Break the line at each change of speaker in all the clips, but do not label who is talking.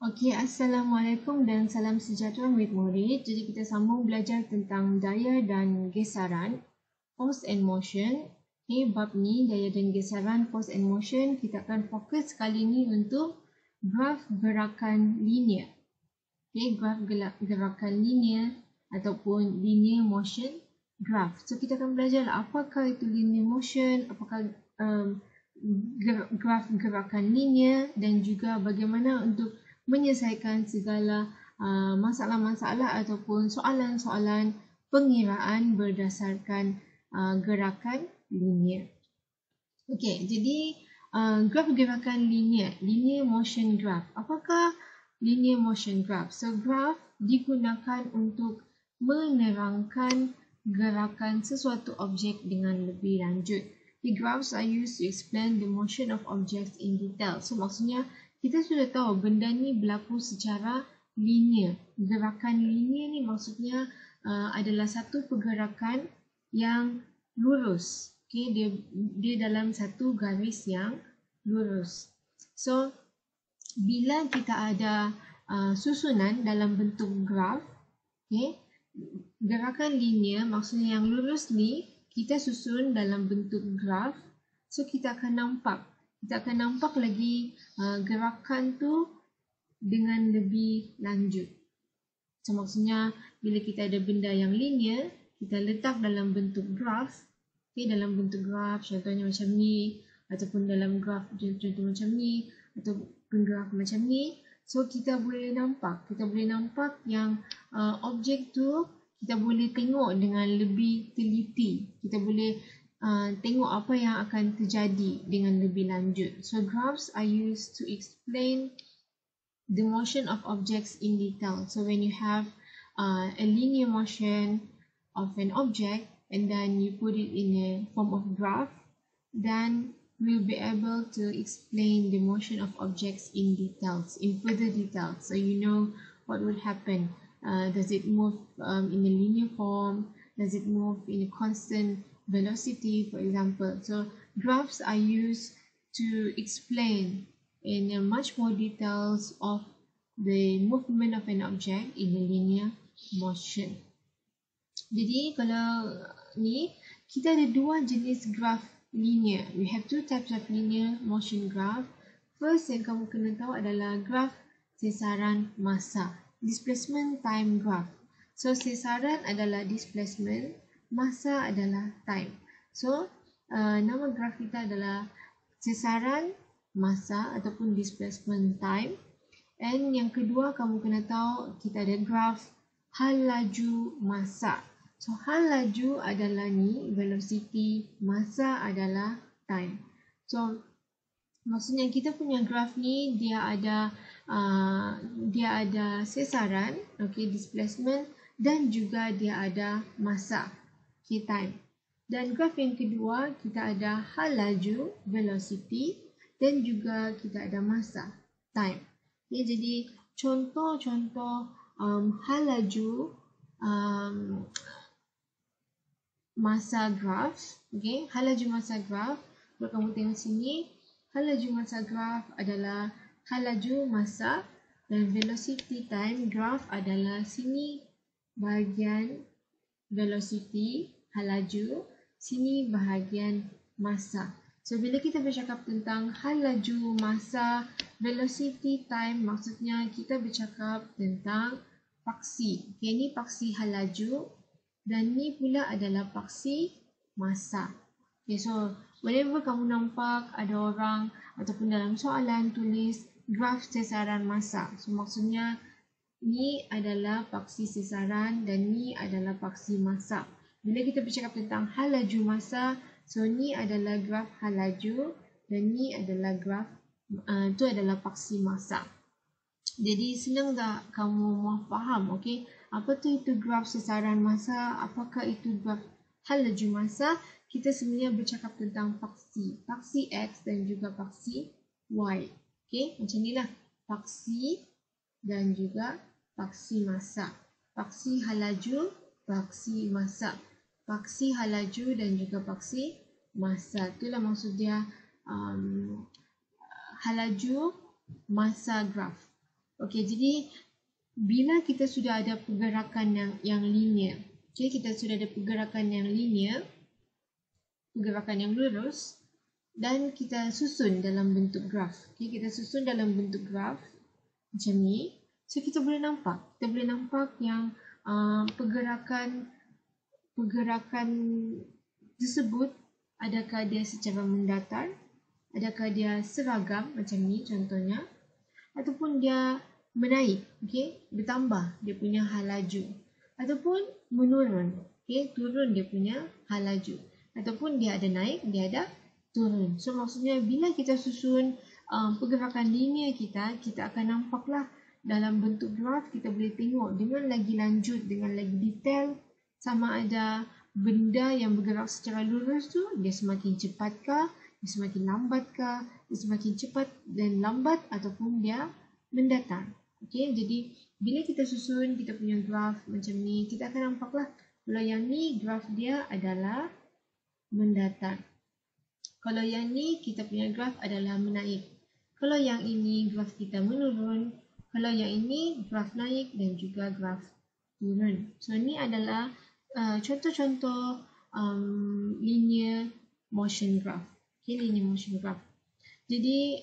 Okey, Assalamualaikum dan salam sejahtera murid-murid. Jadi kita sambung belajar tentang daya dan gesaran, force and motion. Okey, bab ni daya dan gesaran, force and motion. Kita akan fokus kali ni untuk graf gerakan linear. Okey, graf gerakan linear ataupun linear motion graph. So kita akan belajar apakah itu linear motion, apakah graf gerakan linear dan juga bagaimana untuk menyelesaikan segala masalah-masalah ataupun soalan-soalan pengiraan berdasarkan gerakan linear. Okey, jadi graf gerakan linear motion graph. Apakah linear motion graph? So graph digunakan untuk menerangkan gerakan sesuatu objek dengan lebih lanjut. The graphs are used to explain the motion of objects in detail. So maksudnya kita sudah tahu benda ni berlaku secara linear. Gerakan linear ni maksudnya adalah satu pergerakan yang lurus. Okay, dia dalam satu garis yang lurus. So bila kita ada susunan dalam bentuk graf, okay, gerakan linear maksudnya yang lurus ni kita susun dalam bentuk graf. So kita akan nampak lagi gerakan tu dengan lebih lanjut. So maksudnya bila kita ada benda yang linear, kita letak dalam bentuk graf. Okay, dalam bentuk graf contohnya macam ni, ataupun dalam graf contoh macam ni, ataupun graf macam ni. So kita boleh nampak yang objek tu kita boleh tengok dengan lebih teliti. Kita boleh tengok apa yang akan terjadi dengan lebih lanjut. So graphs are used to explain the motion of objects in detail. So when you have a linear motion of an object and then you put it in a form of graph, then we'll be able to explain the motion of objects in further details. So you know what will happen. Does it move in a linear form? Does it move in a constant velocity, for example? So graphs are used to explain in much more details of the movement of an object in a linear motion. Jadi kalau ni kita ada dua jenis graph linear. We have two types of linear motion graph. First yang kamu kena tahu adalah graf sesaran masa, displacement time graph. So sesaran adalah displacement, masa adalah time. So nama graf kita adalah sesaran, masa ataupun displacement time. And yang kedua kamu kena tahu kita ada graf hal laju masa. So hal laju adalah ni velocity, masa adalah time. So maksudnya kita punya graf ni dia ada sesaran, okay, displacement dan juga dia ada masa, okay, time. Dan graf yang kedua kita ada hal laju, velocity, dan juga kita ada masa, time. Okay, jadi contoh-contoh hal laju masa graf, okay, hal laju masa graf. Kalau kamu tengok sini, hal laju masa graf adalah hal laju masa dan velocity time graf adalah sini bahagian velocity hal laju, sini bahagian masa. So bila kita bercakap tentang hal laju masa, velocity time, maksudnya kita bercakap tentang paksi. Okay, ni paksi hal laju dan ni pula adalah paksi masa. Okay, so whenever kamu nampak ada orang ataupun dalam soalan tulis graf sesaran masa, so maksudnya ni adalah paksi sesaran dan ni adalah paksi masa. Bila kita bercakap tentang hal laju masa, so ni adalah graf hal laju dan ni adalah graf tu adalah paksi masa. Jadi senang tak kamu mau faham, okey? Apa tu itu graf sesaran masa? Apakah itu graf hal laju masa? Kita sebenarnya bercakap tentang paksi X dan juga paksi Y. Okey, macam inilah paksi dan juga paksi masa. Paksi hal laju, paksi masa. Paksi hal laju dan juga paksi masa. Itulah maksud dia hal laju masa graf. Okey, jadi bila kita sudah ada pergerakan yang linear, okey, kita sudah ada pergerakan yang linear, pergerakan yang lurus, dan kita susun dalam bentuk graf. Okey, kita susun dalam bentuk graf macam ni. So kita boleh nampak yang pergerakan tersebut, adakah dia secara mendatar, adakah dia seragam macam ni contohnya, ataupun dia menaik, okey, bertambah dia punya hal laju, ataupun menurun, okey, turun dia punya hal laju, ataupun dia ada naik, dia ada turun. So maksudnya bila kita susun pergerakan linear kita akan nampaklah dalam bentuk graf. Kita boleh tengok dengan lagi lanjut, dengan lagi detail, sama ada benda yang bergerak secara lurus tu dia semakin cepatkah, dia semakin lambatkah, dia semakin cepat dan lambat, ataupun dia mendatar. Okey, jadi bila kita susun kita punya graf macam ni, kita akan nampaklah kalau yang ni graf dia adalah mendatar. Kalau yang ni kita punya graf adalah menaik. Kalau yang ini graf kita menurun. Kalau yang ini graf naik dan juga graf turun. So ni adalah contoh-contoh linear motion graph. Okay, linear motion graph. Jadi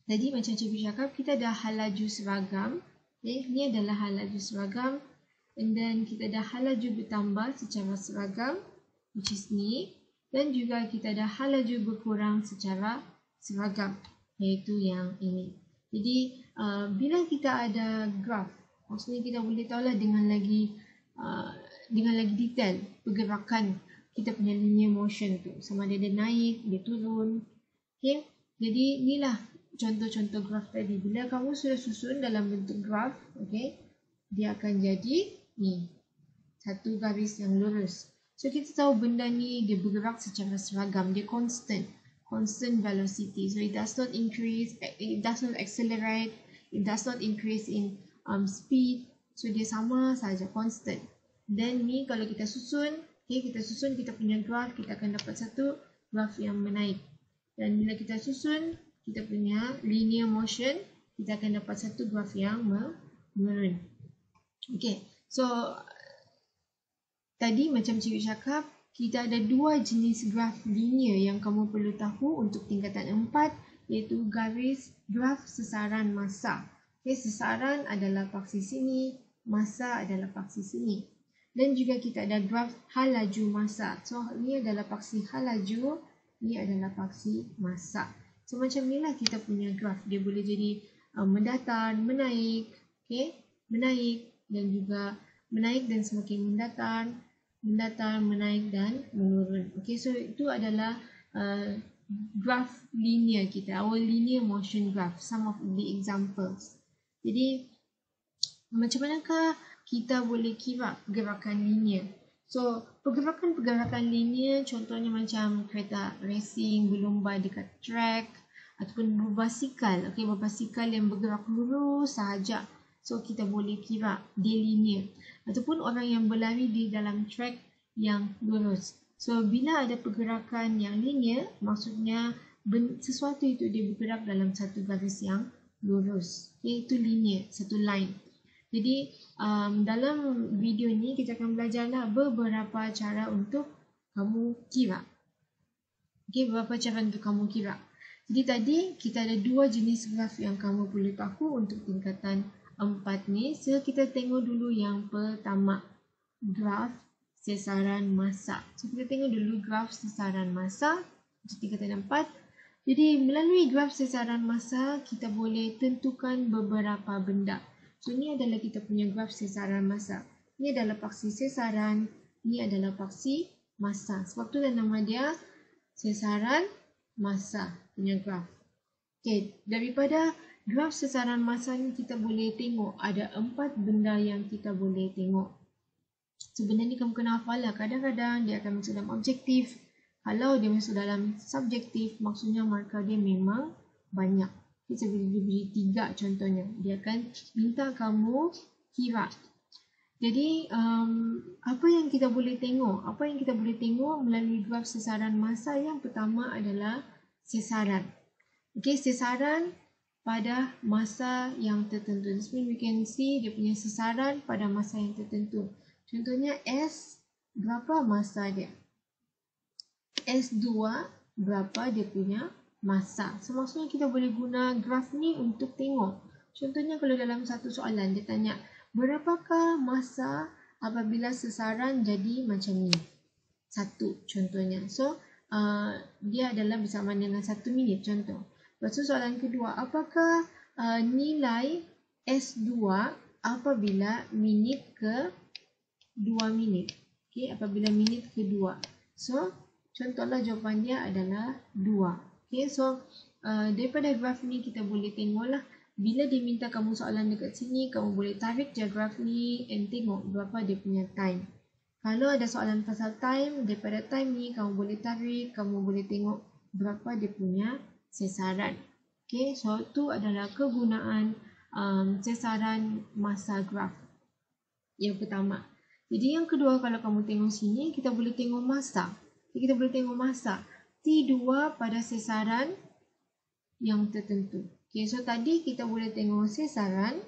tadi macam cikgu cakap, kita ada hal laju seragam. Okay, ni adalah hal laju seragam. And then kita ada hal laju bertambah secara seragam, which is ni. Dan juga kita ada hal laju berkurang secara seragam, iaitu yang ini. Jadi bila kita ada graf, maksudnya kita boleh tahulah dengan lagi detail pergerakan kita punya linear motion tu, sama ada dia naik, dia turun. Okay? Jadi inilah contoh-contoh graf tadi. Bila kamu sudah susun dalam bentuk graf, okay, dia akan jadi ni, satu garis yang lurus. So kita tahu benda ni dia bergerak secara seragam, dia constant velocity. So it does not increase, it does not accelerate, it does not increase in speed. So dia sama saja, constant. Then ni kalau kita susun, okay, kita punya graf, kita akan dapat satu graf yang menaik. Dan bila kita susun kita punya linear motion, kita akan dapat satu graf yang menurun. Okay, so tadi macam cikgu cakap, kita ada dua jenis graf linear yang kamu perlu tahu untuk tingkatan 4, iaitu garis graf sesaran masa. Okay, sesaran adalah paksi sini, masa adalah paksi sini. Dan juga kita ada graf hal laju masa. So ini adalah paksi hal laju, ini adalah paksi masa. So macam inilah kita punya graf. Dia boleh jadi mendatar, menaik, okay, menaik dan juga menaik dan semakin mendatar, menaik dan menurun. Okay, so itu adalah graph linear kita, our linear motion graph, some of the examples. Jadi macam manakah kita boleh kira gerakan linear? So pergerakan linear contohnya macam kereta racing berlumba dekat track, ataupun berbasikal, okay, berbasikal yang bergerak lurus sahaja. So kita boleh kira dia linear. Ataupun orang yang berlari di dalam track yang lurus. So bila ada pergerakan yang linear, maksudnya sesuatu itu dia bergerak dalam satu garis yang lurus. Okay, itu linear, satu line. Jadi dalam video ni kita akan belajarlah beberapa cara untuk kamu kira. Okay, beberapa cara untuk kamu kira. Jadi tadi kita ada dua jenis graf yang kamu perlu tahu untuk tingkatan 4 ni. So kita tengok dulu yang pertama, graf sesaran masa. So kita tengok dulu graf sesaran masa untuk tingkatan 4. Jadi melalui graf sesaran masa kita boleh tentukan beberapa benda. So ini adalah kita punya graf sesaran masa. Ini adalah paksi sesaran, ini adalah paksi masa. Sebab tu nama dia sesaran masa punya graf. Okay, daripada graf sesaran masa ni kita boleh tengok ada 4 benda yang kita boleh tengok. Sebenarnya kamu kena hafal lah. Kadang-kadang dia akan masuk dalam objektif. Kalau dia masuk dalam subjektif, maksudnya markah dia memang banyak. Kita boleh beri 3 contohnya. Dia akan minta kamu kira. Jadi apa yang kita boleh tengok? Apa yang kita boleh tengok melalui graf sesaran masa? Yang pertama adalah sesaran. Okey, sesaran pada masa yang tertentu. This means we can see dia punya sesaran pada masa yang tertentu. Contohnya S, berapa masa dia? S2, berapa dia punya masa. So, maksudnya kita boleh guna graf ni untuk tengok. Contohnya kalau dalam satu soalan dia tanya, berapakah masa apabila sesaran jadi macam ni? 1 contohnya. So, dia adalah bersamaan dengan 1 minit contoh. Lepas tu soalan kedua, apakah nilai S2 apabila minit ke 2 minit? Okay, apabila minit ke 2. So, contohlah jawapan dia adalah 2. Okay, so daripada graf ni kita boleh tengoklah. Bila dia minta kamu soalan dekat sini, kamu boleh tarik je graf ni and tengok berapa dia punya time. Kalau ada soalan pasal time, daripada time ni kamu boleh tarik, kamu boleh tengok berapa dia punya sesaran. Okay, so tu adalah kegunaan sesaran masa graf yang pertama. Jadi yang kedua, kalau kamu tengok sini, kita boleh tengok masa. Kita boleh tengok masa T2 pada sesaran yang tertentu. Okay, so tadi kita boleh tengok sesaran.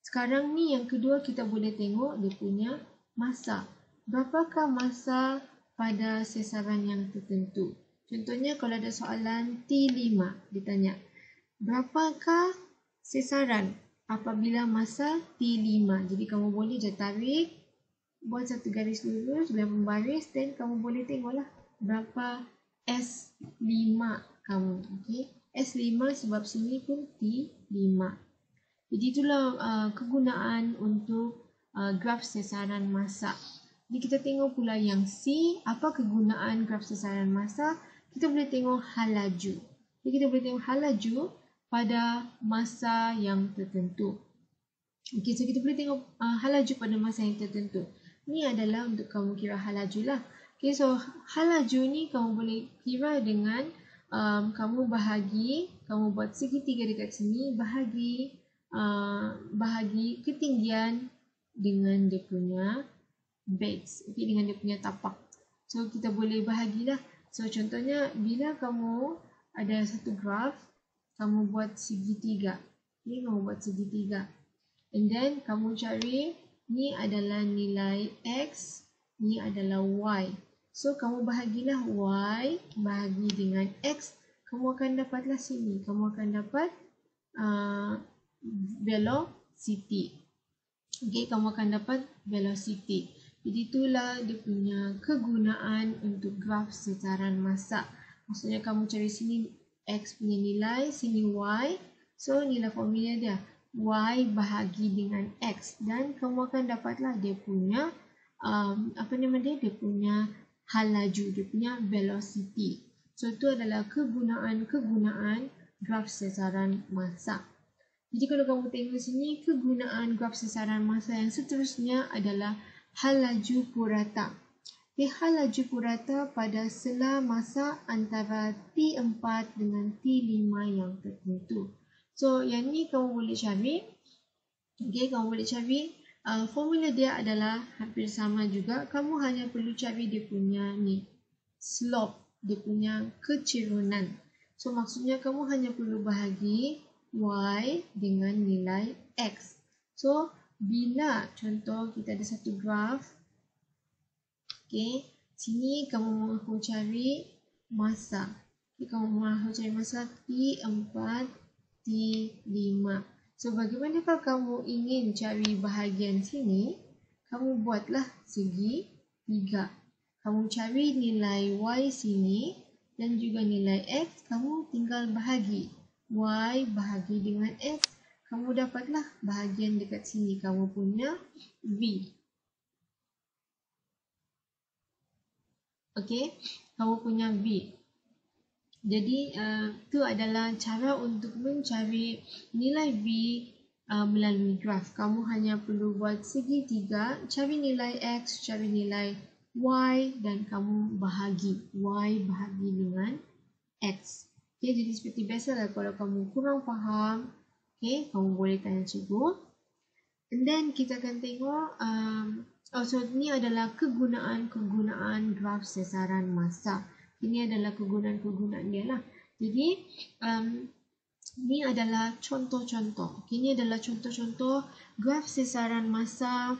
Sekarang ni yang kedua kita boleh tengok dia punya masa. Berapakah masa pada sesaran yang tertentu? Contohnya kalau ada soalan T5, ditanya, berapakah sesaran apabila masa T5? Jadi kamu boleh je tarik, buat satu garis lurus dan membaris, dan kamu boleh tengoklah berapa S5 kamu. Okay? S5 sebab sini pun T5. Jadi itulah kegunaan untuk graf sesaran masa. Jadi kita tengok pula yang C, apa kegunaan graf sesaran masa? Kita boleh tengok hal laju. Jadi kita boleh tengok hal laju pada masa yang tertentu. Okay, so kita boleh tengok hal laju pada masa yang tertentu. Ini adalah untuk kamu kira hal laju lah. Okay, so hal laju ni kamu boleh kira dengan kamu bahagi, kamu buat segitiga dekat sini, bahagi ketinggian dengan dia punya base, okay, dengan dia punya tapak. So kita boleh bahagilah. So contohnya bila kamu ada satu graf, kamu buat segitiga. Ni kamu buat segitiga. And then kamu cari ni adalah nilai X, ni adalah Y. So kamu bahagilah Y bahagi dengan X, kamu akan dapatlah sini. Kamu akan dapat velocity. Okay, kamu akan dapat velocity. Jadi itulah dia punya kegunaan untuk graf sesaran masa. Maksudnya kamu cari sini X punya nilai, sini Y. So nilai formula dia Y bahagi dengan X. Dan kamu akan dapatlah dia punya dia punya hal laju, dia punya velocity. So itu adalah kegunaan graf sesaran masa. Jadi kalau kamu tengok sini, kegunaan graf sesaran masa yang seterusnya adalah hal laju purata. Hal laju purata pada sela masa antara T4 dengan T5 yang tertentu. So yang ni kamu boleh cari. Okay, kamu boleh cari. Formula dia adalah hampir sama juga. Kamu hanya perlu cari dia punya ni slope, dia punya kecerunan. So maksudnya kamu hanya perlu bahagi Y dengan nilai X. So bila contoh kita ada satu graf, okay, sini kamu mahu cari masa. Okay, kamu mahu cari masa T4, T5. So bagaimanakah kamu ingin cari bahagian sini? Kamu buatlah segi 3. Kamu cari nilai Y sini dan juga nilai X, kamu tinggal bahagi. Y bahagi dengan X, kamu dapatlah bahagian dekat sini, kamu punya V. Okay, kamu punya V. Jadi, itu adalah cara untuk mencari nilai V melalui graf. Kamu hanya perlu buat segitiga, cari nilai X, cari nilai Y, dan kamu bahagi. Y bahagi dengan X. Okay, jadi seperti biasalah kalau kamu kurang faham, okay, kamu boleh tanya cikgu. And then kita akan tengok, so ini adalah kegunaan graf sesaran masa. Ini adalah kegunaan dia lah. Jadi Ini adalah contoh-contoh. Ini adalah contoh-contoh graf sesaran masa